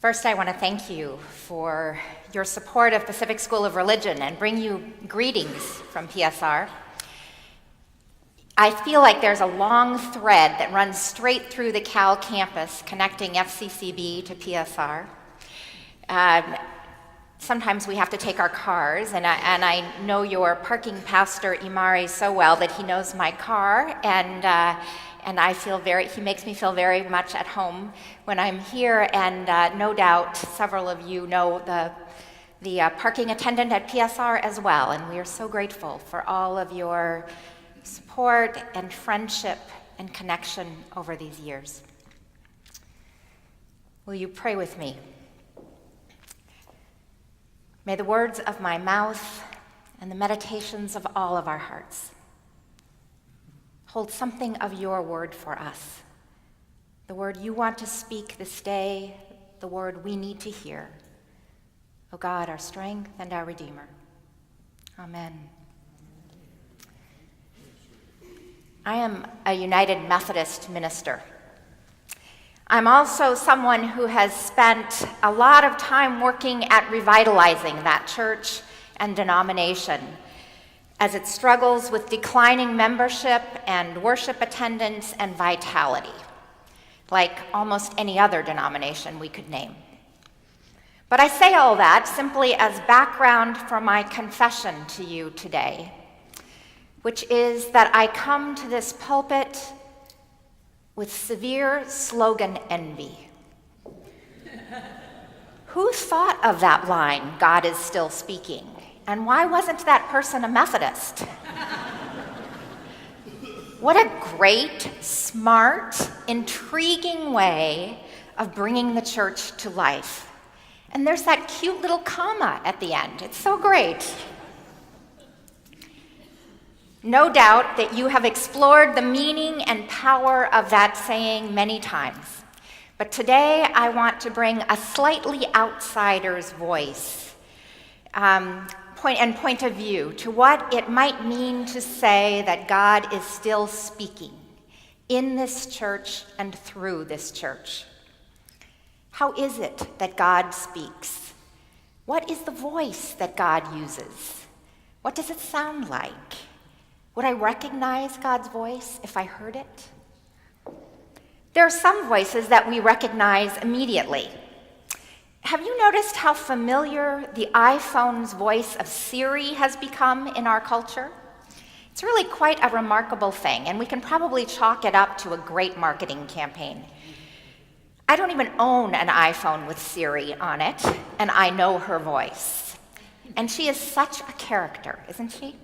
First, I want to thank you for your support of Pacific School of Religion and bring you greetings from PSR. I feel like there's a long thread that runs straight through the Cal campus connecting FCCB to PSR. Sometimes we have to take our cars, and I know your parking pastor, Imari, so well that he knows my car, and he makes me feel very much at home when I'm here, and no doubt several of you know the parking attendant at PSR as well, and we are so grateful for all of your support and friendship and connection over these years. Will you pray with me? May the words of my mouth and the meditations of all of our hearts hold something of your word for us, the word you want to speak this day, the word we need to hear. O God, our strength and our Redeemer. Amen. I am a United Methodist minister. I'm also someone who has spent a lot of time working at revitalizing that church and denomination as it struggles with declining membership and worship attendance and vitality, like almost any other denomination we could name. But I say all that simply as background for my confession to you today, which is that I come to this pulpit with severe slogan envy. Who thought of that line, "God is still speaking"? And why wasn't that person a Methodist? What a great, smart, intriguing way of bringing the church to life. And there's that cute little comma at the end. It's so great. No doubt that you have explored the meaning and power of that saying many times. But today I want to bring a slightly outsider's voice point of view to what it might mean to say that God is still speaking in this church and through this church. How is it that God speaks? What is the voice that God uses? What does it sound like? Would I recognize God's voice if I heard it? There are some voices that we recognize immediately. Have you noticed how familiar the iPhone's voice of Siri has become in our culture? It's really quite a remarkable thing, and we can probably chalk it up to a great marketing campaign. I don't even own an iPhone with Siri on it, and I know her voice. And she is such a character, isn't she?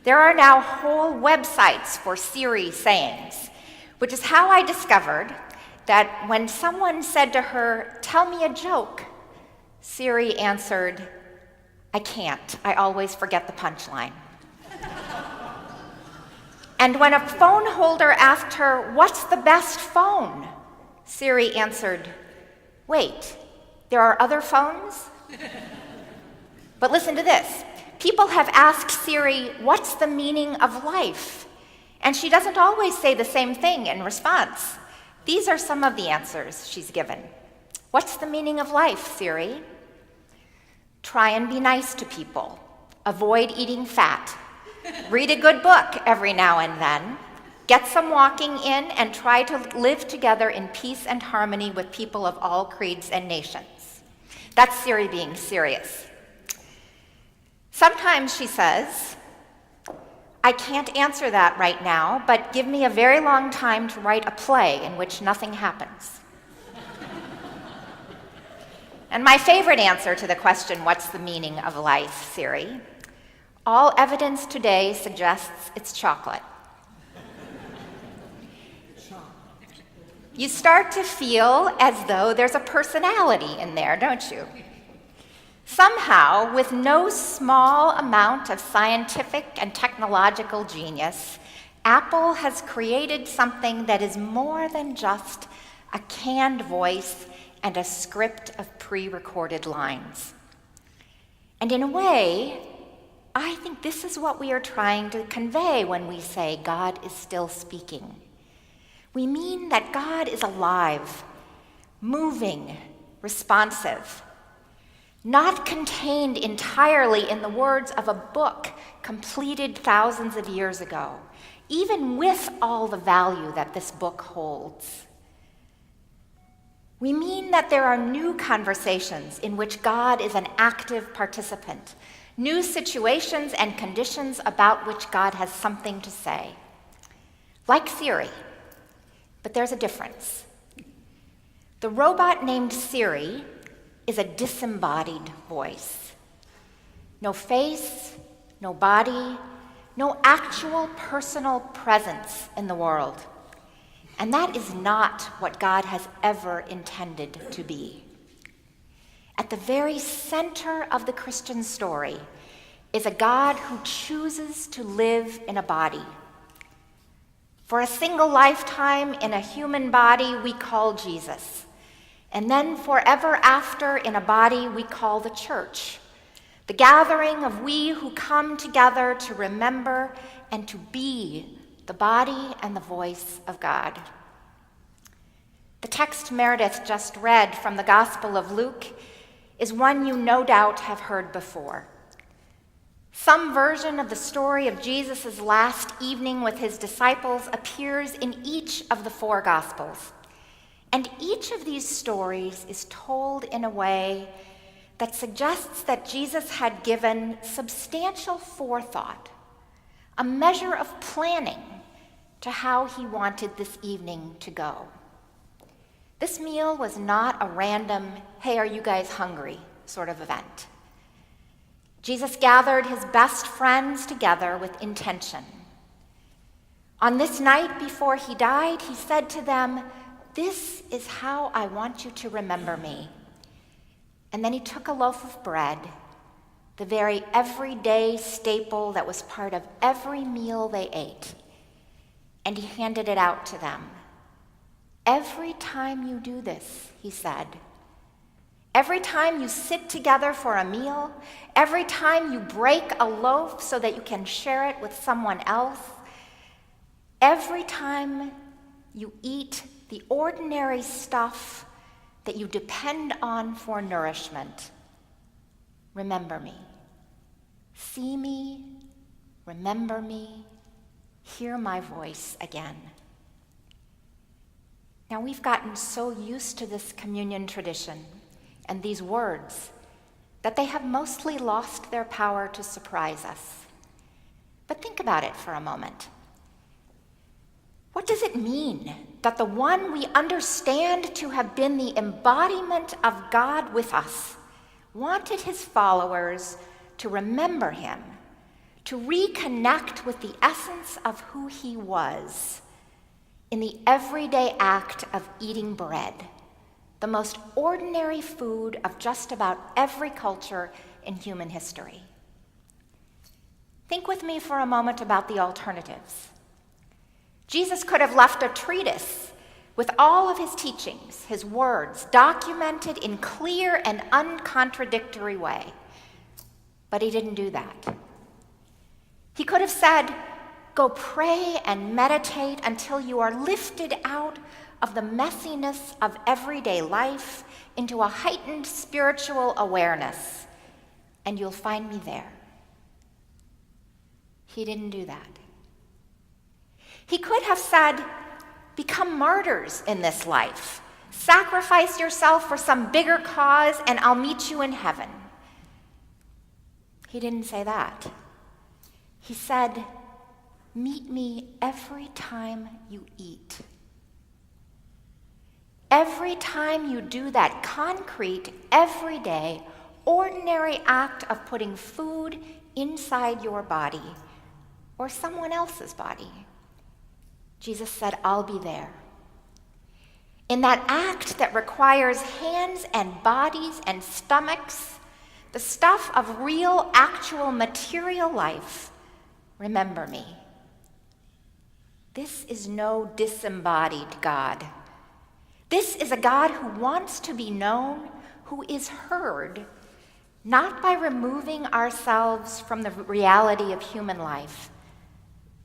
There are now whole websites for Siri sayings, which is how I discovered that when someone said to her, "Tell me a joke," Siri answered, "I can't. I always forget the punchline." And when a phone holder asked her, "What's the best phone?" Siri answered, "Wait, there are other phones?" But listen to this. People have asked Siri, "What's the meaning of life?" And she doesn't always say the same thing in response. These are some of the answers she's given. "What's the meaning of life, Siri?" "Try and be nice to people. Avoid eating fat. Read a good book every now and then. Get some walking in and try to live together in peace and harmony with people of all creeds and nations." That's Siri being serious. Sometimes she says, "I can't answer that right now, but give me a very long time to write a play in which nothing happens." And my favorite answer to the question, "What's the meaning of life, Siri?" "All evidence today suggests it's chocolate." You start to feel as though there's a personality in there, don't you? Somehow, with no small amount of scientific and technological genius, Apple has created something that is more than just a canned voice and a script of pre-recorded lines. And in a way, I think this is what we are trying to convey when we say God is still speaking. We mean that God is alive, moving, responsive, not contained entirely in the words of a book completed thousands of years ago, even with all the value that this book holds. We mean that there are new conversations in which God is an active participant, new situations and conditions about which God has something to say. Like Siri, but there's a difference. The robot named Siri is a disembodied voice. No face, no body, no actual personal presence in the world. And that is not what God has ever intended to be. At the very center of the Christian story is a God who chooses to live in a body. For a single lifetime in a human body we call Jesus, and then forever after in a body we call the church, the gathering of we who come together to remember and to be the body and the voice of God. The text Meredith just read from the Gospel of Luke is one you no doubt have heard before. Some version of the story of Jesus' last evening with his disciples appears in each of the 4 Gospels. And each of these stories is told in a way that suggests that Jesus had given substantial forethought, a measure of planning to how he wanted this evening to go. This meal was not a random, hey, are you guys hungry sort of event. Jesus gathered his best friends together with intention. On this night before he died, he said to them, "This is how I want you to remember me." And then he took a loaf of bread, the very everyday staple that was part of every meal they ate, and he handed it out to them. "Every time you do this," he said, "every time you sit together for a meal, every time you break a loaf so that you can share it with someone else, every time you eat the ordinary stuff that you depend on for nourishment, remember me. See me, remember me, hear my voice again." Now, we've gotten so used to this communion tradition and these words that they have mostly lost their power to surprise us. But think about it for a moment. What does it mean that the one we understand to have been the embodiment of God with us wanted his followers to remember him, to reconnect with the essence of who he was in the everyday act of eating bread, the most ordinary food of just about every culture in human history? Think with me for a moment about the alternatives. Jesus could have left a treatise with all of his teachings, his words, documented in clear and uncontradictory way. But he didn't do that. He could have said, "Go pray and meditate until you are lifted out of the messiness of everyday life into a heightened spiritual awareness, and you'll find me there." He didn't do that. He could have said, "Become martyrs in this life. Sacrifice yourself for some bigger cause, and I'll meet you in heaven." He didn't say that. He said, "Meet me every time you eat. Every time you do that concrete, everyday, ordinary act of putting food inside your body or someone else's body." Jesus said, "I'll be there." In that act that requires hands and bodies and stomachs, the stuff of real, actual, material life, remember me. This is no disembodied God. This is a God who wants to be known, who is heard, not by removing ourselves from the reality of human life,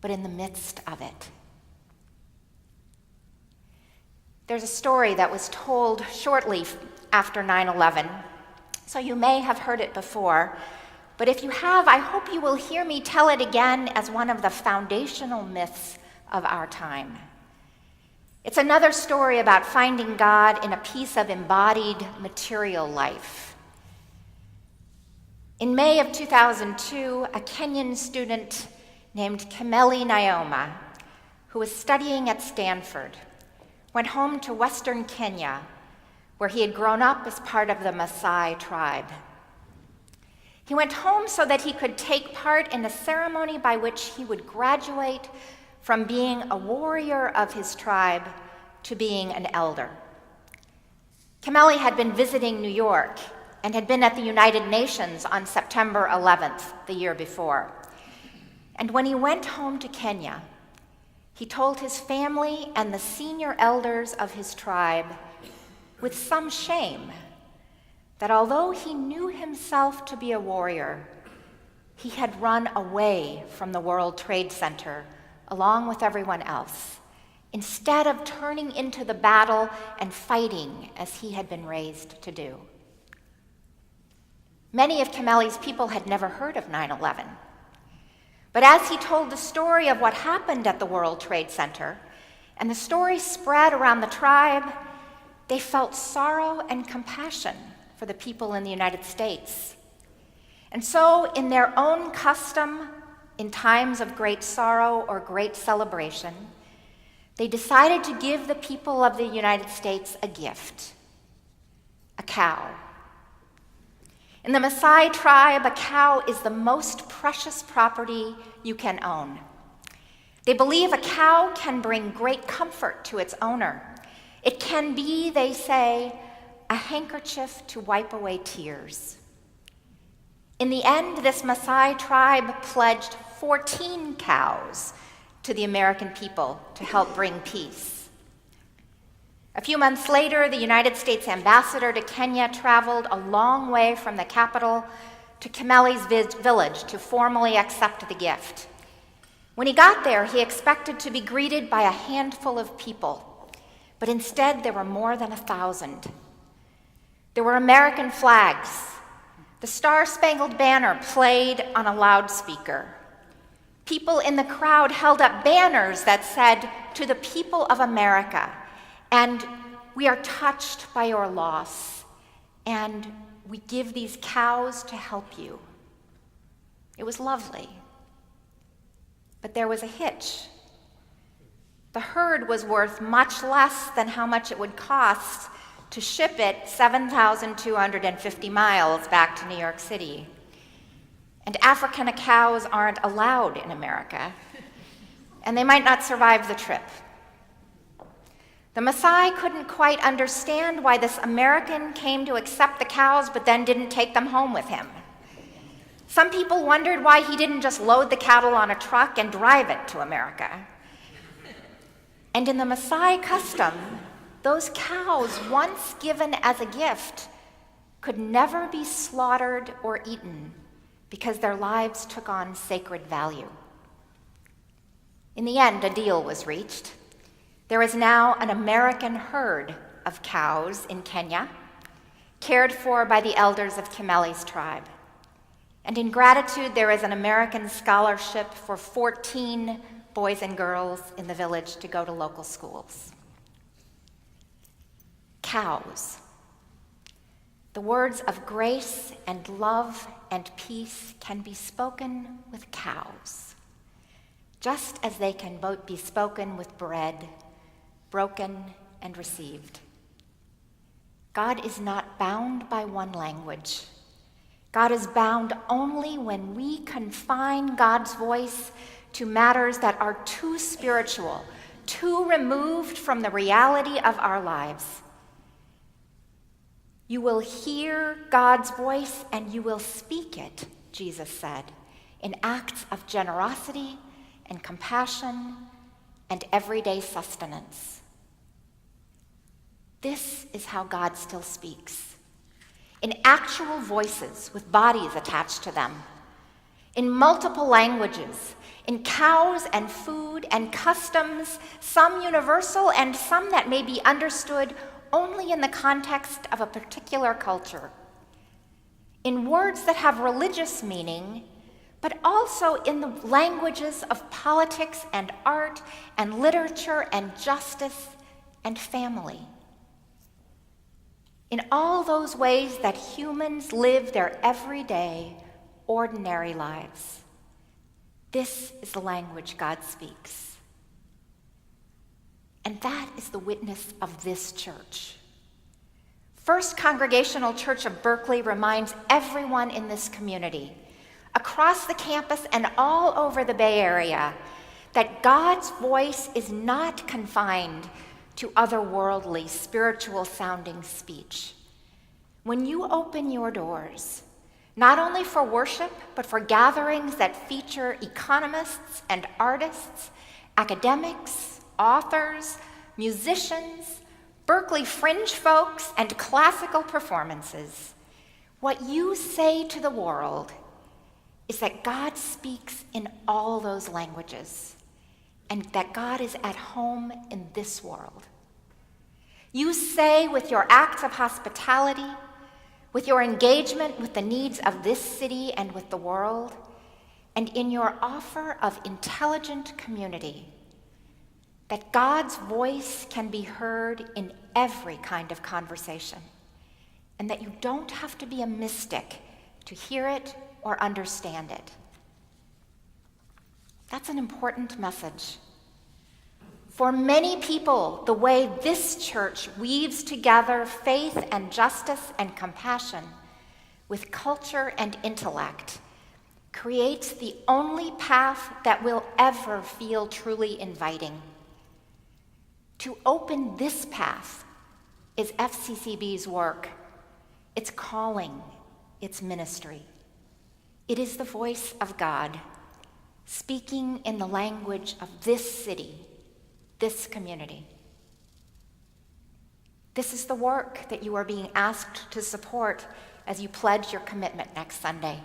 but in the midst of it. There's a story that was told shortly after 9/11, so you may have heard it before, but if you have, I hope you will hear me tell it again as one of the foundational myths of our time. It's another story about finding God in a piece of embodied material life. In May of 2002, a Kenyan student named Kimeli Nyoma, who was studying at Stanford, went home to Western Kenya, where he had grown up as part of the Maasai tribe. He went home so that he could take part in a ceremony by which he would graduate from being a warrior of his tribe to being an elder. Kimeli had been visiting New York and had been at the United Nations on September 11th, the year before. And when he went home to Kenya, he told his family and the senior elders of his tribe, with some shame, that although he knew himself to be a warrior, he had run away from the World Trade Center along with everyone else, instead of turning into the battle and fighting as he had been raised to do. Many of Kimeli's people had never heard of 9/11. But as he told the story of what happened at the World Trade Center, and the story spread around the tribe, they felt sorrow and compassion for the people in the United States. And so, in their own custom, in times of great sorrow or great celebration, they decided to give the people of the United States a gift, a cow. In the Maasai tribe, a cow is the most precious property you can own. They believe a cow can bring great comfort to its owner. It can be, they say, a handkerchief to wipe away tears. In the end, this Maasai tribe pledged 14 cows to the American people to help bring peace. A few months later, the United States ambassador to Kenya traveled a long way from the capital to Kimeli's village to formally accept the gift. When he got there, he expected to be greeted by a handful of people, but instead there were more than 1,000. There were American flags. The Star-Spangled Banner played on a loudspeaker. People in the crowd held up banners that said, "To the people of America," and "We are touched by your loss," and "We give these cows to help you." It was lovely. But there was a hitch. The herd was worth much less than how much it would cost to ship it 7,250 miles back to New York City. And African cows aren't allowed in America, and they might not survive the trip. The Maasai couldn't quite understand why this American came to accept the cows but then didn't take them home with him. Some people wondered why he didn't just load the cattle on a truck and drive it to America. And in the Maasai custom, those cows, once given as a gift, could never be slaughtered or eaten because their lives took on sacred value. In the end, a deal was reached. There is now an American herd of cows in Kenya, cared for by the elders of Kimeli's tribe. And in gratitude, there is an American scholarship for 14 boys and girls in the village to go to local schools. Cows. The words of grace and love and peace can be spoken with cows, just as they can both be spoken with bread, broken and received. God is not bound by one language. God is bound only when we confine God's voice to matters that are too spiritual, too removed from the reality of our lives. You will hear God's voice and you will speak it, Jesus said, in acts of generosity and compassion and everyday sustenance. This is how God still speaks, in actual voices with bodies attached to them, in multiple languages, in cows and food and customs, some universal and some that may be understood only in the context of a particular culture, in words that have religious meaning, but also in the languages of politics and art and literature and justice and family. In all those ways that humans live their everyday, ordinary lives. This is the language God speaks. And that is the witness of this church. First Congregational Church of Berkeley reminds everyone in this community, across the campus and all over the Bay Area, that God's voice is not confined to otherworldly, spiritual-sounding speech. When you open your doors, not only for worship, but for gatherings that feature economists and artists, academics, authors, musicians, Berkeley fringe folks, and classical performances, what you say to the world is that God speaks in all those languages, and that God is at home in this world. You say with your acts of hospitality, with your engagement with the needs of this city and with the world, and in your offer of intelligent community, that God's voice can be heard in every kind of conversation, and that you don't have to be a mystic to hear it or understand it. That's an important message. For many people, the way this church weaves together faith and justice and compassion with culture and intellect creates the only path that will ever feel truly inviting. To open this path is FCCB's work, its calling, its ministry. It is the voice of God, speaking in the language of this city, this community. This is the work that you are being asked to support as you pledge your commitment next Sunday.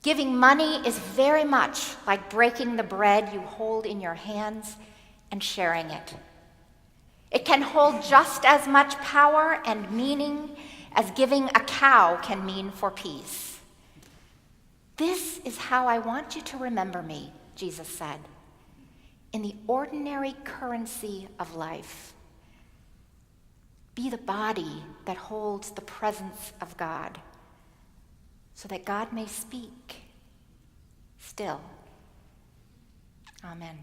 Giving money is very much like breaking the bread you hold in your hands and sharing it. It can hold just as much power and meaning as giving a cow can mean for peace. This is how I want you to remember me, Jesus said, in the ordinary currency of life. Be the body that holds the presence of God, so that God may speak still. Amen.